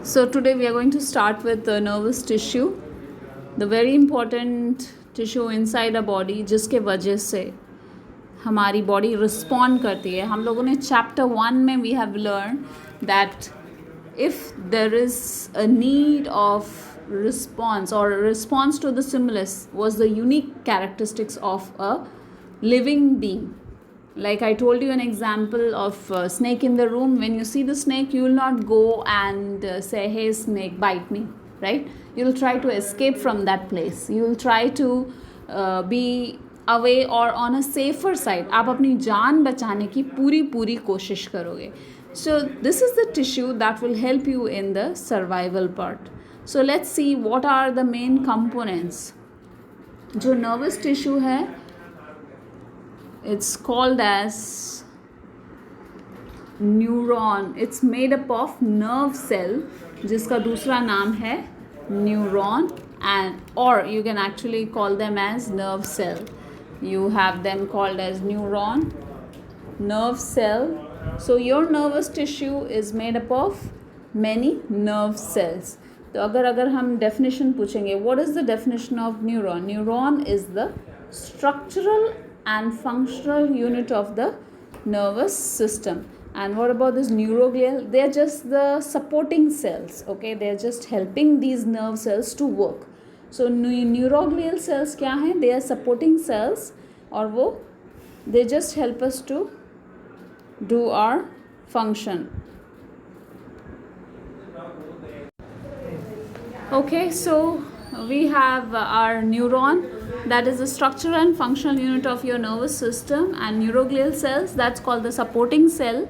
So today we are going to start with the nervous tissue, the very important tissue inside a body जिसके वजह से हमारी body respond करती है. हम लोगों ने चैप्टर 1 में we have learn that if there is a need of response or response to the stimulus was the unique characteristics of a living being. Like I told you an example of a snake in the room. When you see the snake, you will not go and say, hey snake, bite me, right? You will try to escape from that place. You will try to be away or on a safer side. आप अपनी जान बचाने की पूरी कोशिश करोगे. So this is the tissue that will help you in the survival part. So let's see what are the main components. जो nervous tissue है, it's called as neuron. It's made up of nerve cell जिसका दूसरा नाम है neuron, and or you can actually call them as nerve cell. You have them called as neuron, nerve cell. So your nervous tissue is made up of many nerve cells. तो अगर हम definition पूछेंगे, what is the definition of neuron? Neuron is the structural and functional unit of the nervous system. And what about this neuroglial? They are just the supporting cells, okay? They are just helping these nerve cells to work. So neuroglial cells क्या हैं? They are supporting cells, और वो they just help us to do our function. Okay, so we have our neuron, that is the structural and functional unit of your nervous system, and neuroglial cells, that's called the supporting cell.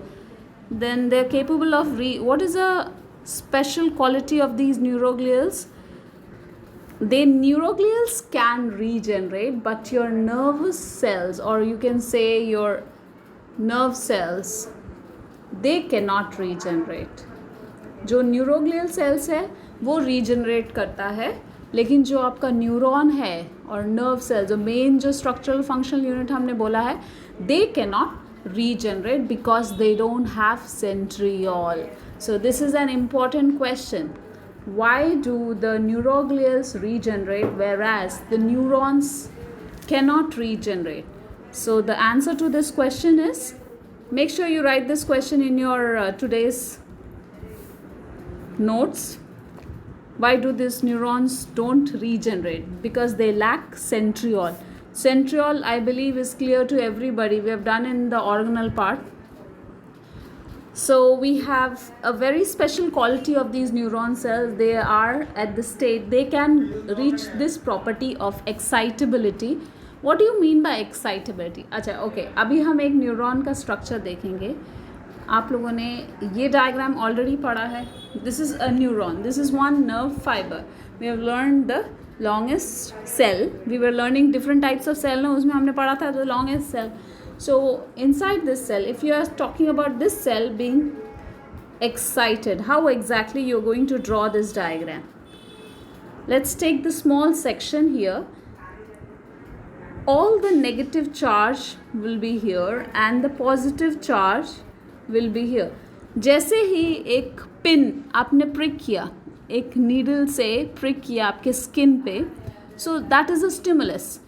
Then they're capable of what is a special quality of these neuroglials? Neuroglials can regenerate, but your nervous cells, or you can say your nerve cells, they cannot regenerate. जो neuroglial cells है वो regenerate करता है, लेकिन जो आपका neuron है और नर्व सेल, जो मेन जो स्ट्रक्चरल फंक्शनल यूनिट हमने बोला है, they cannot regenerate because they don't have centriole. So this is an important question. Why do the neuroglials regenerate whereas the neurons cannot regenerate? So the answer to this question is, make sure you write this question in your today's notes. Why do these neurons don't regenerate? Because they lack centriole. Centriole, I believe, is clear to everybody. We have done in the organelle part. So we have a very special quality of these neuron cells. They are at the state, they can reach this property of excitability. What do you mean by excitability? अच्छा, okay, अभी हम एक neuron का structure देखेंगे. आप लोगों ने ये डायग्राम ऑलरेडी पढ़ा है. This is a neuron, this is one nerve fibre. We have learn the longest cell. We were learning different types of cell ना, उसमें हमने पढ़ा था the longest cell. So inside this cell, if you are talking about this cell being excited, how exactly you're going to draw this diagram? Let's take the small section here. All the negative charge will be here and the positive charge will be here. जैसे ही एक pin आपने prick किया, एक needle से prick किया आपके skin पे, so that is a stimulus.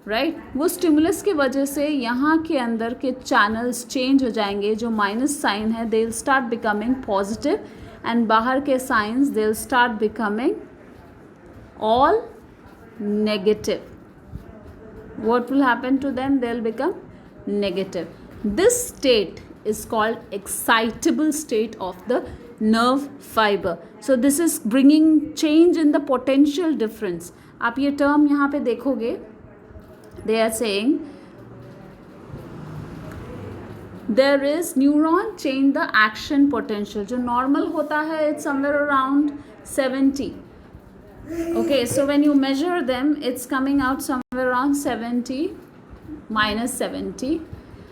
Right वो स्टिमुलस के वजह से यहाँ के अंदर के चैनल्स चेंज हो जाएंगे. जो माइनस साइन है they will start becoming positive, and बाहर के science they will start becoming all negative. what will happen to them? They will become negative. This state is called excitable state of the nerve fiber. So this is bringing change in the potential difference. आप ये term यहाँ पे देखोगे, they are saying there is neuron change the action potential. जो normal होता है it's somewhere around 70. Okay, so when you measure them it's coming out somewhere around 70 minus 70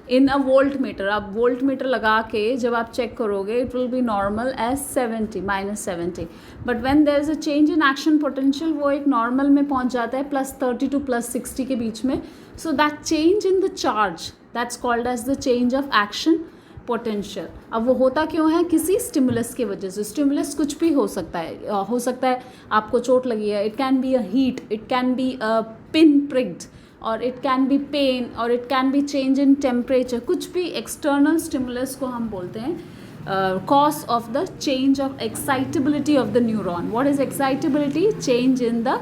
in a voltmeter. आप voltmeter लगा के जब आप check करोगे it will be normal as 70 minus 70. But when there is a change in action potential वो एक normal में पहुंच जाता है plus 30 to plus 60 के बीच में. So that change in the charge, that's called as the change of action potential. अब वो होता क्यों है? किसी स्टिमुलस की वजह से। स्टिमुलस कुछ भी हो सकता है आपको चोट लगी है, it can be a hit, it can be a pin pricked, और इट कैन बी पेन, और it can be change in temperature. कुछ भी एक्सटर्नल स्टिमुलस को हम बोलते हैं cause of the change of excitability of the neuron. What is excitability? Change in the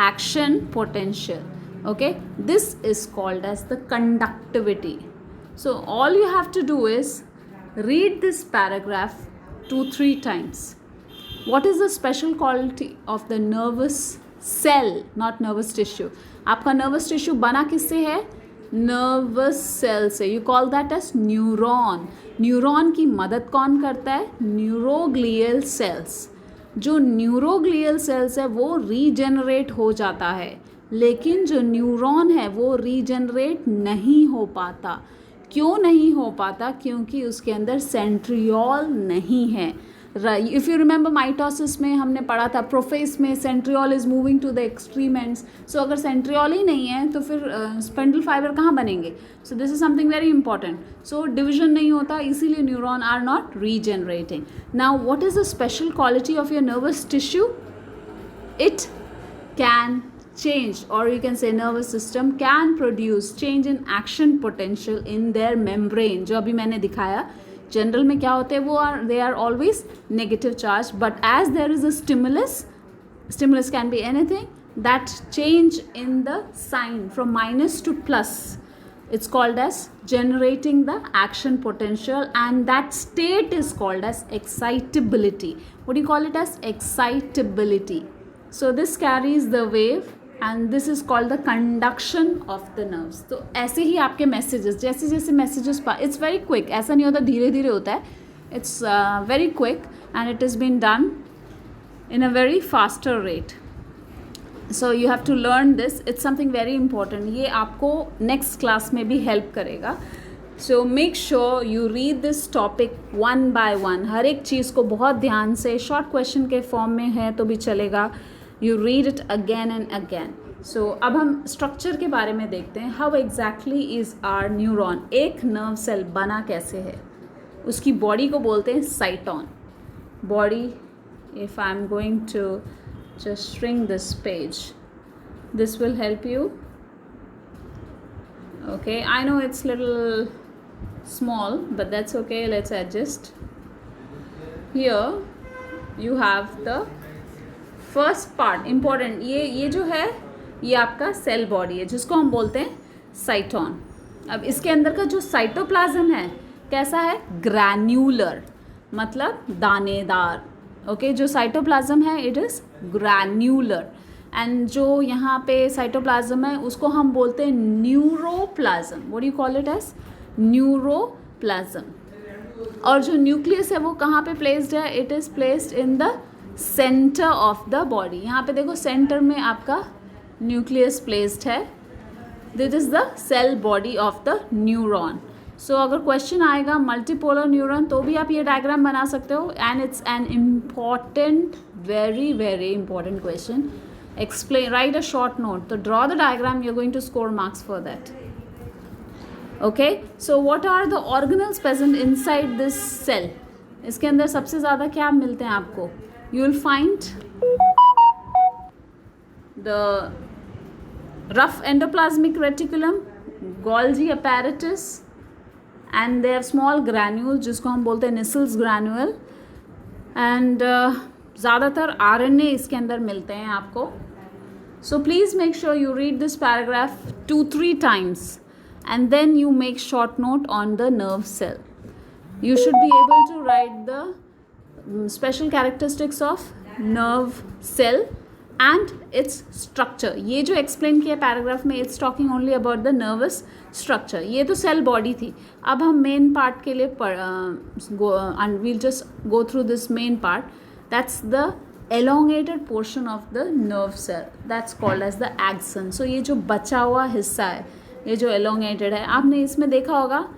action potential. Okay, this is called as the conductivity. So all you have to do is read this paragraph 2-3 times. What is the special quality of the nervous cell, not nervous tissue? आपका nervous tissue बना किससे है? Nervous cell से। You call that as neuron. Neuron की मदद कौन करता है? Neuroglial cells. जो न्यूरोग्लियल सेल्स है वो रीजेनरेट हो जाता है, लेकिन जो न्यूरॉन है वो रीजेनरेट नहीं हो पाता। क्यों नहीं हो पाता? क्योंकि उसके अंदर सेंट्रियोल नहीं है। इफ़ यू रिमेंबर माइटोसिस में हमने पढ़ा था, प्रोफेज में centriole is moving to the extreme ends. So अगर सेंट्रियोल ही नहीं है तो फिर स्पेंडल फाइबर कहाँ बनेंगे? So this is something very important. So division नहीं होता, इसीलिए neuron are not regenerating. Now what is the special quality of your nervous tissue? It can change, or you can say nervous system can produce change in action potential in their membrane. जो अभी मैंने दिखाया, general में क्या होते हैं, वो they are always negative charge, but as there is a stimulus can be anything, that change in the sign from minus to plus, it's called as generating the action potential, and that state is called as excitability. What do you call it as? Excitability. So this carries the wave and this is called the conduction of the nerves. तो ऐसे ही आपके messages, जैसे जैसे messages it's very quick, ऐसा नहीं होता धीरे धीरे होता है, it's very quick and it is been done in a very faster rate. So you have to learn this. It's something very important. ये आपको next class में भी help करेगा. So make sure you read this topic one by one. हर एक चीज़ को बहुत ध्यान से, short question के form में है तो भी चलेगा. You read it again and again. So अब हम structure के बारे में देखते हैं. How exactly is our neuron? एक nerve cell बना कैसे है? उसकी body को बोलते हैं cyton. Body, if I'm going to just shrink this page, this will help you. Okay, I know it's little small, but that's okay. Let's adjust. Here you have the first part, important. ये जो है ये आपका cell body है जिसको हम बोलते हैं साइटोन. अब इसके अंदर का जो साइटोप्लाज्म है कैसा है? ग्रैन्युलर, मतलब दानेदार. ओके, जो साइटोप्लाज्म है इट इज़ ग्रैन्युलर, एंड जो यहाँ पे साइटोप्लाज्म है उसको हम बोलते हैं neuroplasm. What you call it as? Neuroplasm. और जो न्यूक्लियस है वो कहाँ पे प्लेस्ड है? It is placed in the centre of the body. यहाँ पे देखो सेंटर में आपका न्यूक्लियस प्लेस्ड है. This is the cell body of the neuron. So अगर क्वेश्चन आएगा मल्टीपोलर न्यूरॉन तो भी आप ये डायग्राम बना सकते हो, and it's an important, very very important question. Explain, write a short note, तो draw the diagram, you are going to score marks for that. Okay, so what are the organelles present inside this cell? इसके अंदर सबसे ज़्यादा क्या मिलते हैं आपको? You will find the rough endoplasmic reticulum, Golgi apparatus, and they have small granules जिसको हम बोलते हैं Nissls granule, and ज़्यादातर RNA इसके अंदर मिलते हैं आपको. So please make sure you read this paragraph 2-3 times and then you make short note on the nerve cell. You should be able to write the special characteristics of nerve cell and its structure. ये जो explain किया paragraph में, it's talking only about the nervous structure. ये तो cell body थी. अब हम main part के लिए and we'll just go through this main part. That's the elongated portion of the nerve cell. That's called as the axon. So ये जो बचा हुआ हिस्सा है, ये जो elongated है, आपने इसमें देखा होगा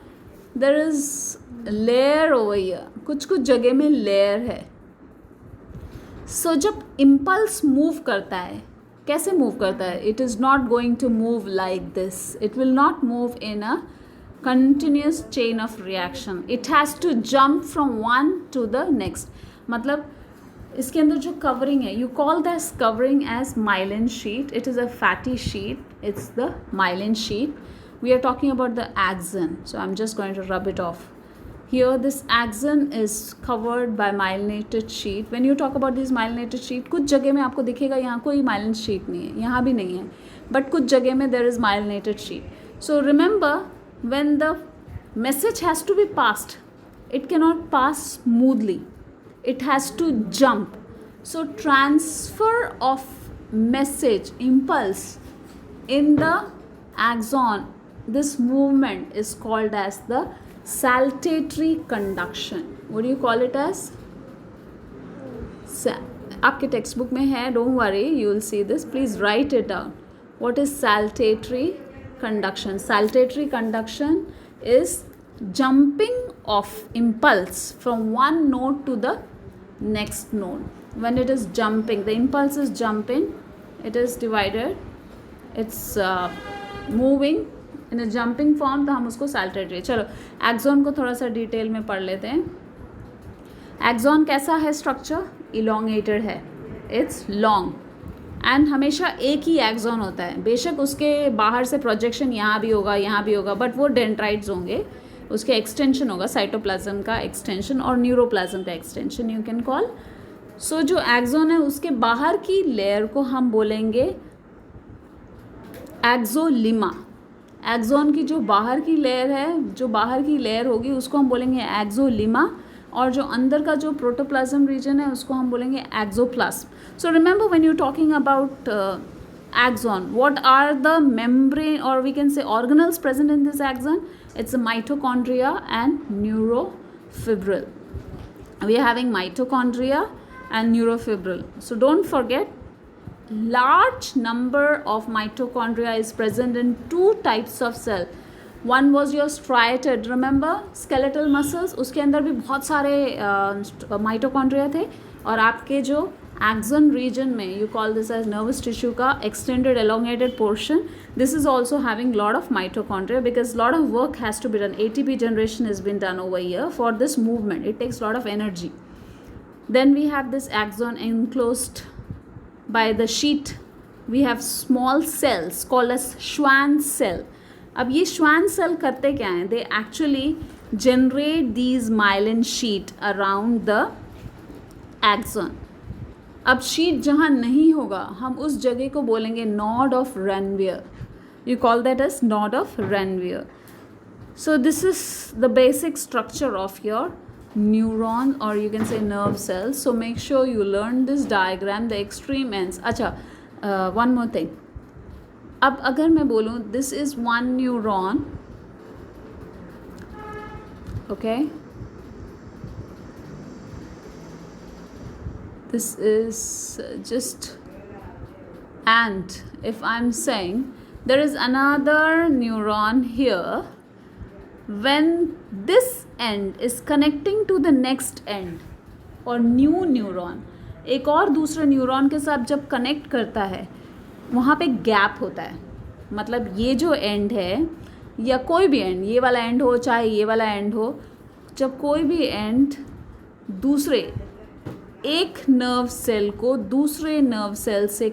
there is layer over here. कुछ कुछ जगह में लेयर है. सो जब इम्पल्स मूव करता है, कैसे मूव करता है? It is not going to move like this. It will not move in a continuous chain of reaction. It has to jump from one to the next. मतलब इसके अंदर जो covering है, you call this covering as myelin sheet. It is a fatty sheet. It's the myelin sheet. We are talking about the axon. So I'm just going to rub it off. Here this axon is covered by myelinated sheet. When you talk about this myelinated sheet, कुछ जगह में आपको दिखेगा यहाँ कोई myelin sheet नहीं है, यहाँ भी नहीं है, but कुछ जगह में there is myelinated sheet. So remember, when the message has to be passed, it cannot pass smoothly. It has to jump. So transfer of message, impulse in the axon, this movement is called as the saltatory conduction. What do you call it as? आपके text book में है, don't worry, you will see this. Please write it down. What is saltatory conduction? Saltatory conduction is jumping of impulse from one node to the next node. When it is jumping, the impulse is jumping, it is divided, it's moving in a jumping form, तो हम उसको सैल्टेटरी. चलो axon को थोड़ा सा detail में पढ़ लेते हैं. एक्सॉन कैसा है स्ट्रक्चर? इलोंगेटेड है, इट्स लॉन्ग, एंड हमेशा एक ही एक्सॉन होता है. बेशक उसके बाहर से प्रोजेक्शन यहाँ भी होगा, यहाँ भी होगा, बट वो डेंड्राइट्स होंगे, उसके एक्सटेंशन होगा, साइटोप्लाज्म का एक्सटेंशन और न्यूरोप्लाज्म का एक्सटेंशन यू कैन कॉल. सो जो एक्सॉन है उसके बाहर की लेयर को हम बोलेंगे एक्सोलिमा. एक्सॉन की जो बाहर की लेयर है, जो बाहर की लेयर होगी उसको हम बोलेंगे एक्सोलिमा, और जो अंदर का जो प्रोटोप्लाज्म रीजन है उसको हम बोलेंगे axoplasm. So remember when you talking about axon, what are the membrane, or we can say organelles present in this axon? It's the mitochondria and neurofibril. We are having mitochondria and neurofibril. So don't forget, large number of mitochondria is present in two types of cell. One was your striated, remember skeletal muscles, उसके अंदर भी बहुत सारे mitochondria थे. और आपके जो axon region में, you call this as nervous tissue का extended elongated portion, this is also having lot of mitochondria, because lot of work has to be done. ATP generation has been done over here for this movement. It takes lot of energy. Then we have this axon enclosed by the sheet. We have small cells called as Schwann cell. अब ये Schwann cell करते क्या हैं? They actually generate these myelin sheet around the axon. अब sheath जहाँ नहीं होगा हम उस जगह को बोलेंगे node of Ranvier. You call that as node of Ranvier. So this is the basic structure of your neuron, और you can say nerve cells. So make sure you learn this diagram, the extreme ends. अच्छा, one more thing. अब अगर मैं बोलूँ this is one neuron, okay, this is just, and if I'm saying there is another neuron here, when this end is connecting to the next end, और new neuron एक और दूसरे neuron के साथ जब कनेक्ट करता है वहाँ पे गैप होता है. मतलब ये जो एंड है या कोई भी एंड, ये वाला एंड हो चाहे ये वाला एंड हो, जब कोई भी एंड दूसरे एक नर्व सेल को दूसरे नर्व सेल से,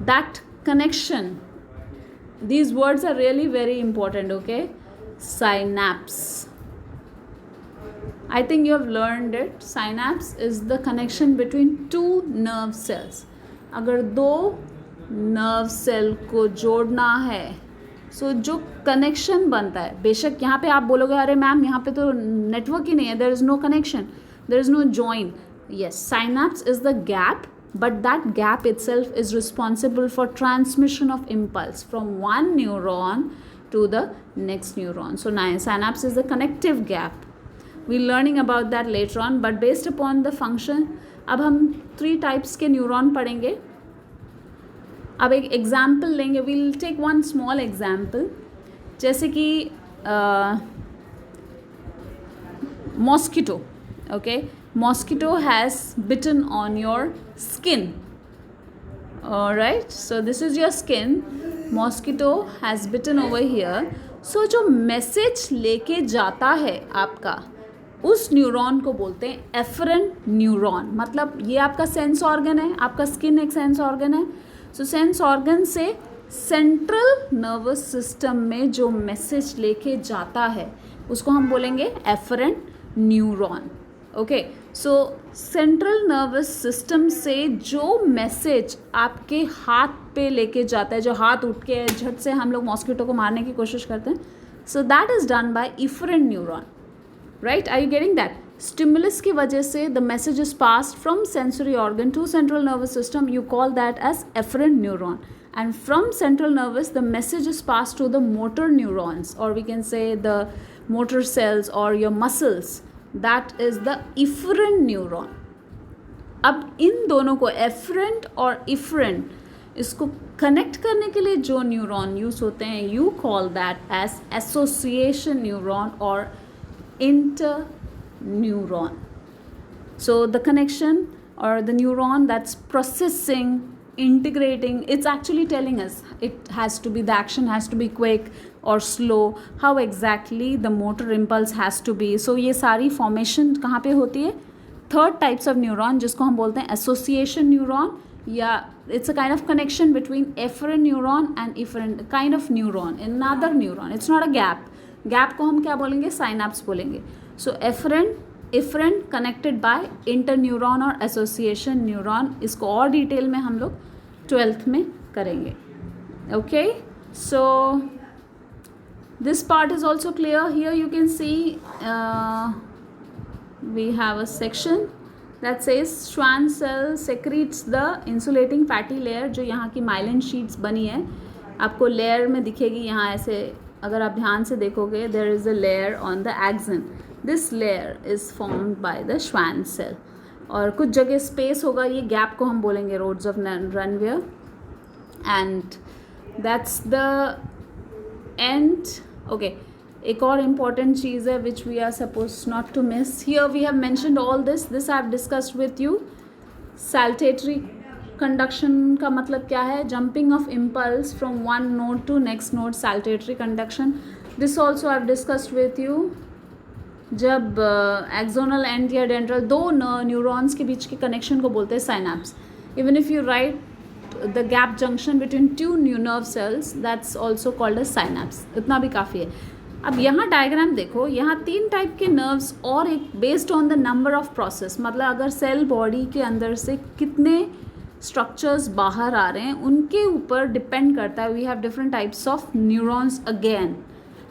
that connection, these words are really very important, okay. Synapse, I think you have learned it. Synapse is the connection between two nerve cells. अगर दो नर्व सेल को जोड़ना है, सो जो कनेक्शन बनता है, बेशक यहाँ पे आप बोलोगे अरे मैम यहाँ पे तो नेटवर्क ही नहीं है, there is no connection, there is no join. Yes, synapse is the gap, but that gap itself is responsible for transmission of impulse from one neuron to the next neuron. So now synapse is the connective gap. We're learning about that later on, but based upon the function, अब हम 3 types के neuron पढ़ेंगे. अब एक example लेंगे. We'll take one small example. जैसे कि mosquito, okay. Mosquito has bitten on your skin. Alright, so this is your skin. Mosquito has bitten over here. सो जो मैसेज लेके जाता है आपका, उस न्यूरॉन को बोलते हैं एफरेंट न्यूरॉन. मतलब ये आपका सेंस ऑर्गन है, आपका स्किन एक सेंस ऑर्गन है. सो सेंस ऑर्गन से सेंट्रल नर्वस सिस्टम में जो मैसेज लेके जाता है उसको हम बोलेंगे afferent neuron. Okay, so central nervous system से जो मैसेज आपके हाथ पे लेके जाता है, जो हाथ उठ के झट से हम लोग मॉस्किटो को मारने की कोशिश करते हैं, so that is done by efferent neuron. Right, are you getting that? Stimulus की वजह से the message is passed from sensory organ to central nervous system. You call that as afferent neuron. And from central nervous, the message is passed to the motor neurons, or we can say the motor cells or your muscles. That is the efferent neuron. अब इन दोनों को efferent और efferent इसको connect करने के लिए जो neuron use होते हैं, you call that as association neuron or interneuron. So the connection or the neuron that's processing, integrating, it's actually telling us it has to be, the action has to be quick or slow, how exactly the motor impulse has to be. So ये सारी formation कहाँ पे होती है? Third types of neuron जिसको हम बोलते हैं association neuron, या it's a kind of connection between efferent neuron and efferent kind of neuron, another neuron. It's not a gap. Gap को हम क्या बोलेंगे? Synapse बोलेंगे. So efferent connected by interneuron और एसोसिएशन न्यूरॉन. इसको और डिटेल में हम लोग 12th में करेंगे. Okay, so this part is also clear. Here you can see we have a section that says Schwann cell secretes the insulating fatty layer. जो यहाँ की माइलिन शीट्स बनी है आपको लेयर में दिखेगी. यहाँ ऐसे अगर आप ध्यान से देखोगे, there is a layer on the axon. This layer is formed by the Schwann cell. और कुछ जगह स्पेस होगा, ये गैप को हम बोलेंगे roads of Ranvier. And that's the end. Okay, एक और important चीज़ है which we are supposed not to miss. Here we have mentioned all this. This I have discussed with you. Saltatory conduction का मतलब क्या है? Jumping of impulse from one node to next node, saltatory conduction. This also I have discussed with you. जब axonal and या डेंड्रल दो neurons के बीच के connection को बोलते हैं synapse. Even if you write the gap junction between two new nerve cells, that's also called as synapse. इतना भी काफ़ी है. अब यहाँ डायग्राम देखो, यहाँ 3 टाइप के नर्व्स और एक based on the number of process, मतलब अगर सेल बॉडी के अंदर से कितने स्ट्रक्चर्स बाहर आ रहे हैं उनके ऊपर डिपेंड करता है. We have different types of neurons. Again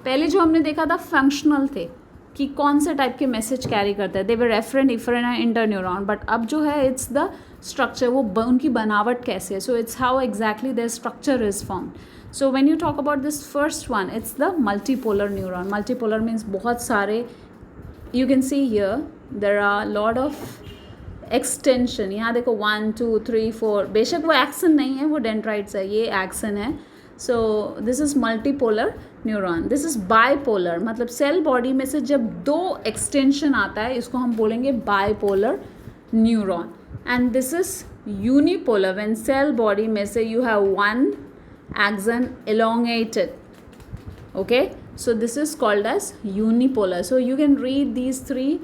पहले जो हमने देखा था फंक्शनल थे कि कौन से टाइप के मैसेज कैरी करते हैं. They were afferent, efferent and interneuron. But अब जो है इट्स द स्ट्रक्चर, वो उनकी बनावट कैसे है. So it's how exactly their structure is formed. So when you talk about this first one, it's the multipolar neuron. Multipolar means बहुत सारे. You can see here there are lot of extension. यहाँ देखो 1 2 3 4. बेशक वो action नहीं है, वो dendrites है, ये एक्सन है. सो this is multipolar neuron. This is bipolar, मतलब सेल बॉडी में से जब 2 एक्सटेंशन आता है इसको हम बोलेंगे bipolar neuron. And this is unipolar when cell body में से you have 1 axon elongated. Okay, so this is called as unipolar. So you can read these 3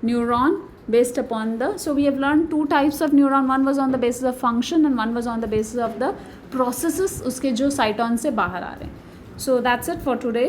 neuron based upon the, so we have learned 2 types of neuron. One was on the basis of function and one was on the basis of the processes उसके जो cyton से बाहर आ रहे हैं. So that's it for today.